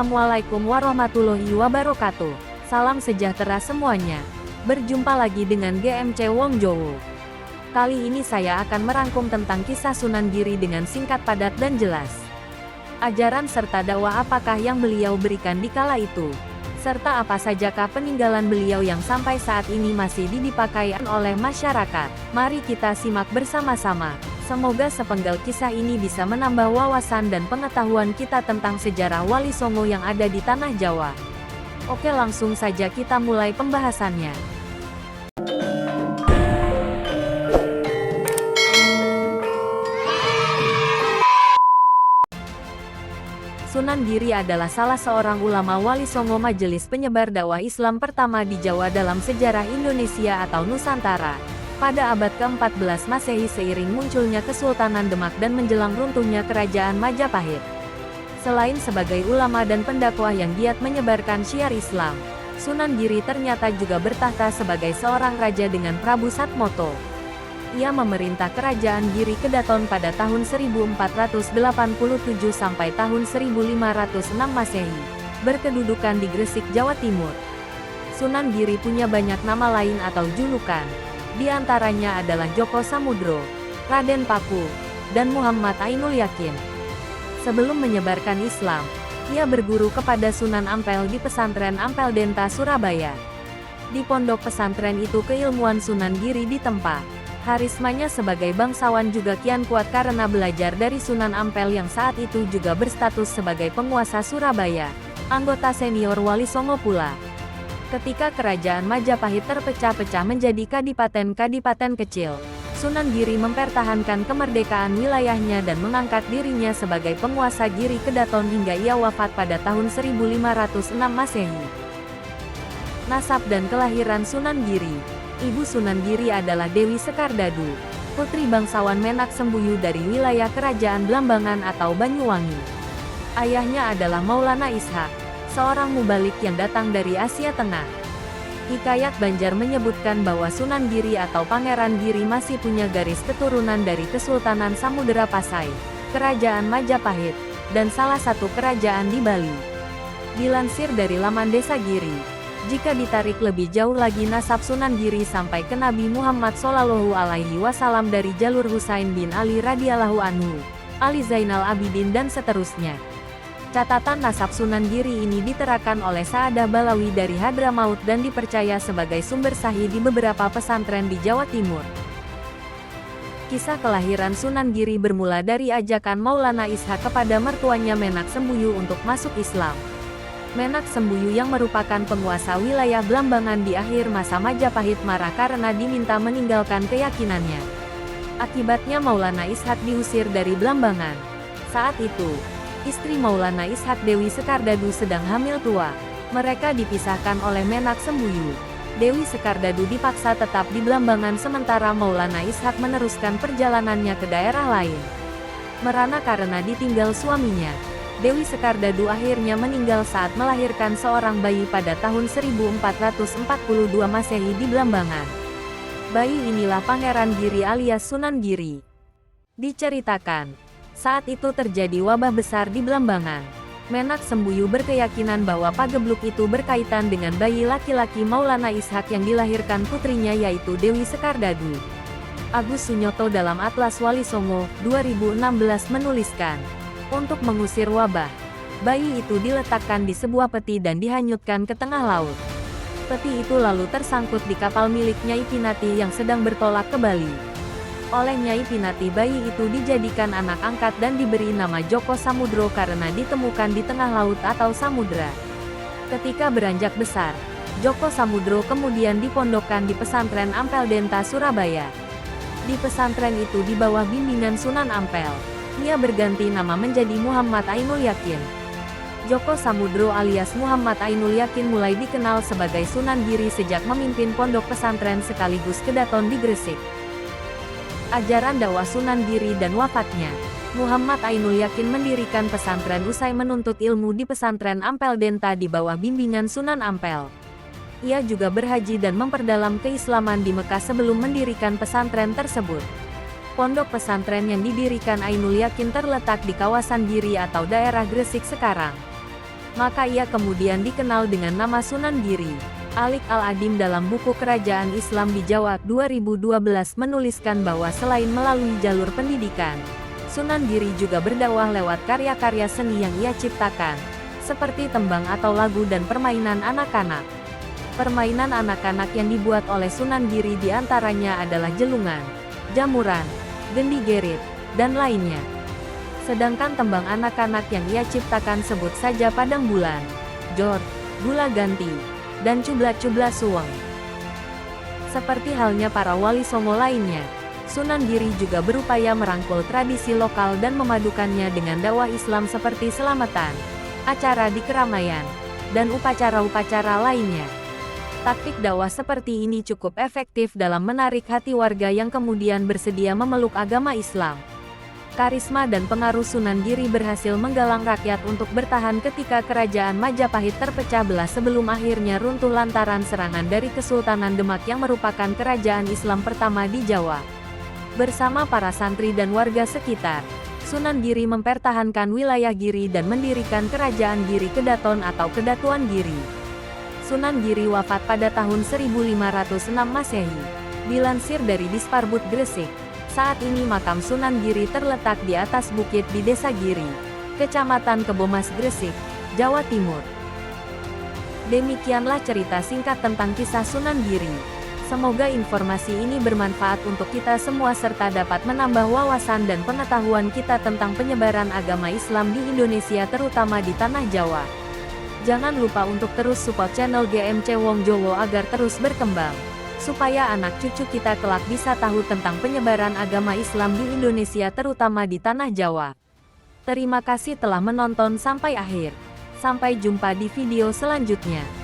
Assalamualaikum warahmatullahi wabarakatuh. Salam sejahtera semuanya. Berjumpa lagi dengan GMC Wong Jowo. Kali ini saya akan merangkum tentang kisah Sunan Giri dengan singkat, padat, dan jelas. Ajaran serta dakwah apakah yang beliau berikan di kala itu? Serta apa sajakah peninggalan beliau yang sampai saat ini masih dipakai oleh masyarakat? Mari kita simak bersama-sama. Semoga sepenggal kisah ini bisa menambah wawasan dan pengetahuan kita tentang sejarah Wali Songo yang ada di Tanah Jawa. Oke, langsung saja kita mulai pembahasannya. Sunan Giri adalah salah seorang ulama Wali Songo, majelis penyebar dakwah Islam pertama di Jawa dalam sejarah Indonesia atau Nusantara. Pada abad ke-14 Masehi, seiring munculnya Kesultanan Demak dan menjelang runtuhnya Kerajaan Majapahit. Selain sebagai ulama dan pendakwah yang giat menyebarkan syiar Islam, Sunan Giri ternyata juga bertahta sebagai seorang raja dengan Prabu Satmoto. Ia memerintah Kerajaan Giri Kedaton pada tahun 1487 sampai tahun 1506 Masehi, berkedudukan di Gresik, Jawa Timur. Sunan Giri punya banyak nama lain atau julukan. Di antaranya adalah Joko Samudro, Raden Paku, dan Muhammad Ainul Yakin. Sebelum menyebarkan Islam, ia berguru kepada Sunan Ampel di pesantren Ampel Denta, Surabaya. Di pondok pesantren itu keilmuan Sunan Giri ditempa. Harismanya sebagai bangsawan juga kian kuat karena belajar dari Sunan Ampel yang saat itu juga berstatus sebagai penguasa Surabaya, anggota senior Wali Songo pula. Ketika Kerajaan Majapahit terpecah-pecah menjadi kadipaten-kadipaten kecil, Sunan Giri mempertahankan kemerdekaan wilayahnya dan mengangkat dirinya sebagai penguasa Giri Kedaton hingga ia wafat pada tahun 1506 Masehi. Nasab dan kelahiran Sunan Giri. Ibu Sunan Giri adalah Dewi Sekardadu, putri bangsawan Menak Sembuyu dari wilayah Kerajaan Blambangan atau Banyuwangi. Ayahnya adalah Maulana Ishak, seorang mubalik yang datang dari Asia Tengah. Hikayat Banjar menyebutkan bahwa Sunan Giri atau Pangeran Giri masih punya garis keturunan dari Kesultanan Samudera Pasai, Kerajaan Majapahit, dan salah satu kerajaan di Bali. Dilansir dari laman Desa Giri, jika ditarik lebih jauh lagi nasab Sunan Giri sampai ke Nabi Muhammad SAW dari jalur Husain bin Ali radhiyallahu anhu, Ali Zainal Abidin dan seterusnya. Catatan nasab Sunan Giri ini diterakan oleh Sa'adah Balawi dari Hadramaut dan dipercaya sebagai sumber sahih di beberapa pesantren di Jawa Timur. Kisah kelahiran Sunan Giri bermula dari ajakan Maulana Ishak kepada mertuanya Menak Sembuyu untuk masuk Islam. Menak Sembuyu yang merupakan penguasa wilayah Blambangan di akhir masa Majapahit marah karena diminta meninggalkan keyakinannya. Akibatnya Maulana Ishak diusir dari Blambangan. Saat itu, istri Maulana Ishak, Dewi Sekardadu, sedang hamil tua. Mereka dipisahkan oleh Menak Sembuyu. Dewi Sekardadu dipaksa tetap di Blambangan sementara Maulana Ishak meneruskan perjalanannya ke daerah lain. Merana karena ditinggal suaminya, Dewi Sekardadu akhirnya meninggal saat melahirkan seorang bayi pada tahun 1442 Masehi di Blambangan. Bayi inilah Pangeran Giri alias Sunan Giri. Diceritakan, saat itu terjadi wabah besar di Blambangan. Menak Sembuyu berkeyakinan bahwa pagebluk itu berkaitan dengan bayi laki-laki Maulana Ishak yang dilahirkan putrinya yaitu Dewi Sekardadu. Agus Sunyoto dalam Atlas Wali Songo 2016 menuliskan, untuk mengusir wabah, bayi itu diletakkan di sebuah peti dan dihanyutkan ke tengah laut. Peti itu lalu tersangkut di kapal milik Nyai Pinati yang sedang bertolak ke Bali. Oleh Nyai Pinati, bayi itu dijadikan anak angkat dan diberi nama Joko Samudro karena ditemukan di tengah laut atau samudra. Ketika beranjak besar, Joko Samudro kemudian dipondokkan di pesantren Ampel Denta, Surabaya. Di pesantren itu di bawah bimbingan Sunan Ampel, ia berganti nama menjadi Muhammad Ainul Yakin. Joko Samudro alias Muhammad Ainul Yakin mulai dikenal sebagai Sunan Giri sejak memimpin pondok pesantren sekaligus kedaton di Gresik. Ajaran dakwah Sunan Giri dan wafatnya. Muhammad Ainul Yakin mendirikan pesantren usai menuntut ilmu di pesantren Ampel Denta di bawah bimbingan Sunan Ampel. Ia juga berhaji dan memperdalam keislaman di Mekah sebelum mendirikan pesantren tersebut. Pondok pesantren yang didirikan Ainul Yakin terletak di kawasan Giri atau daerah Gresik sekarang. Maka ia kemudian dikenal dengan nama Sunan Giri. Alik Al-Adim dalam buku Kerajaan Islam di Jawa 2012 menuliskan bahwa selain melalui jalur pendidikan, Sunan Giri juga berdakwah lewat karya-karya seni yang ia ciptakan, seperti tembang atau lagu dan permainan anak-anak. Permainan anak-anak yang dibuat oleh Sunan Giri diantaranya adalah jelungan, jamuran, gendi gerit, dan lainnya. Sedangkan tembang anak-anak yang ia ciptakan sebut saja Padang Bulan, Jor, Gula Ganti, dan Cubla-Cubla Suweng. Seperti halnya para wali songo lainnya, Sunan Giri juga berupaya merangkul tradisi lokal dan memadukannya dengan dakwah Islam seperti selamatan, acara di keramaian, dan upacara-upacara lainnya. Taktik dakwah seperti ini cukup efektif dalam menarik hati warga yang kemudian bersedia memeluk agama Islam. Karisma dan pengaruh Sunan Giri berhasil menggalang rakyat untuk bertahan ketika kerajaan Majapahit terpecah belah sebelum akhirnya runtuh lantaran serangan dari Kesultanan Demak yang merupakan kerajaan Islam pertama di Jawa. Bersama para santri dan warga sekitar, Sunan Giri mempertahankan wilayah Giri dan mendirikan kerajaan Giri Kedaton atau Kedatuan Giri. Sunan Giri wafat pada tahun 1506 Masehi. Dilansir dari Disparbud Gresik, saat ini makam Sunan Giri terletak di atas bukit di Desa Giri, Kecamatan Kebomas Gresik, Jawa Timur. Demikianlah cerita singkat tentang kisah Sunan Giri. Semoga informasi ini bermanfaat untuk kita semua serta dapat menambah wawasan dan pengetahuan kita tentang penyebaran agama Islam di Indonesia terutama di Tanah Jawa. Jangan lupa untuk terus support channel GMC Wong Jowo agar terus berkembang, supaya anak cucu kita kelak bisa tahu tentang penyebaran agama Islam di Indonesia terutama di Tanah Jawa. Terima kasih telah menonton sampai akhir. Sampai jumpa di video selanjutnya.